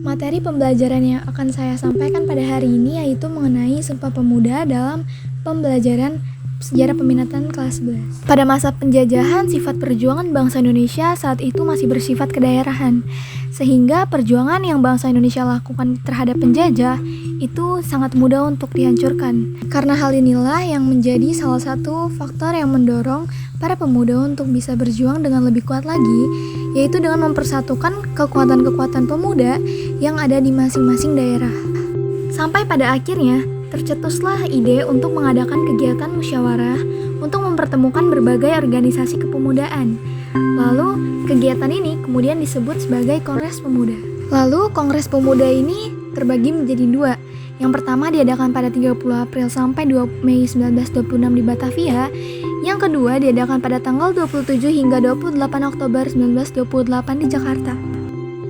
Materi pembelajaran yang akan saya sampaikan pada hari ini yaitu mengenai Sumpah Pemuda dalam pembelajaran Sejarah Peminatan kelas 11. Pada masa penjajahan, sifat perjuangan bangsa Indonesia saat itu masih bersifat kedaerahan, sehingga perjuangan yang bangsa Indonesia lakukan terhadap penjajah itu sangat mudah untuk dihancurkan. Karena hal inilah yang menjadi salah satu faktor yang mendorong para pemuda untuk bisa berjuang dengan lebih kuat lagi, yaitu dengan mempersatukan kekuatan-kekuatan pemuda yang ada di masing-masing daerah. Sampai pada akhirnya, tercetuslah ide untuk mengadakan kegiatan musyawarah untuk mempertemukan berbagai organisasi kepemudaan. Lalu, kegiatan ini kemudian disebut sebagai Kongres Pemuda. Lalu, Kongres Pemuda ini terbagi menjadi dua. Yang pertama diadakan pada 30 April sampai 2 Mei 1926 di Batavia. Yang kedua diadakan pada tanggal 27 hingga 28 Oktober 1928 di Jakarta.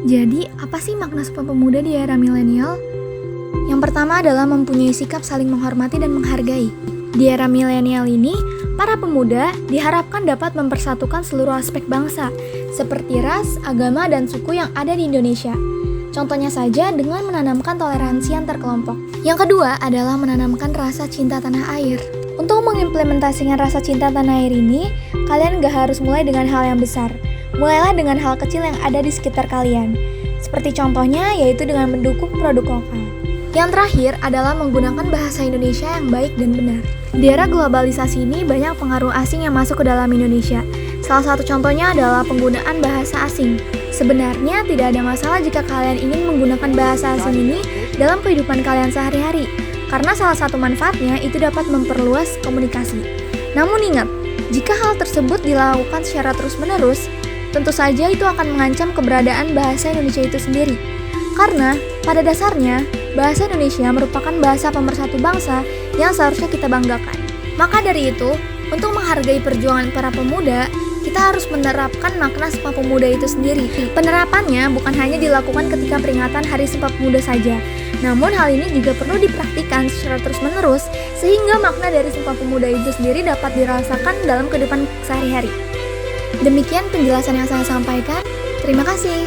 Jadi, apa sih makna Sumpah Pemuda di era milenial? Yang pertama adalah mempunyai sikap saling menghormati dan menghargai. Di era milenial ini, para pemuda diharapkan dapat mempersatukan seluruh aspek bangsa, seperti ras, agama, dan suku yang ada di Indonesia. Contohnya saja dengan menanamkan toleransi antar kelompok. Yang kedua adalah menanamkan rasa cinta tanah air. Untuk mengimplementasikan rasa cinta tanah air ini, kalian gak harus mulai dengan hal yang besar. Mulailah dengan hal kecil yang ada di sekitar kalian. Seperti contohnya yaitu dengan mendukung produk lokal. Yang terakhir adalah menggunakan bahasa Indonesia yang baik dan benar. Di era globalisasi ini banyak pengaruh asing yang masuk ke dalam Indonesia. Salah satu contohnya adalah penggunaan bahasa asing. Sebenarnya tidak ada masalah jika kalian ingin menggunakan bahasa asing ini dalam kehidupan kalian sehari-hari, karena salah satu manfaatnya itu dapat memperluas komunikasi. Namun ingat, jika hal tersebut dilakukan secara terus-menerus, tentu saja itu akan mengancam keberadaan bahasa Indonesia itu sendiri. Karena pada dasarnya, bahasa Indonesia merupakan bahasa pemersatu bangsa yang seharusnya kita banggakan. Maka dari itu, untuk menghargai perjuangan para pemuda, kita harus menerapkan makna Sumpah Pemuda itu sendiri. Penerapannya bukan hanya dilakukan ketika peringatan Hari Sumpah Pemuda saja, namun hal ini juga perlu dipraktikkan secara terus-menerus sehingga makna dari Sumpah Pemuda itu sendiri dapat dirasakan dalam kehidupan sehari-hari. Demikian penjelasan yang saya sampaikan. Terima kasih.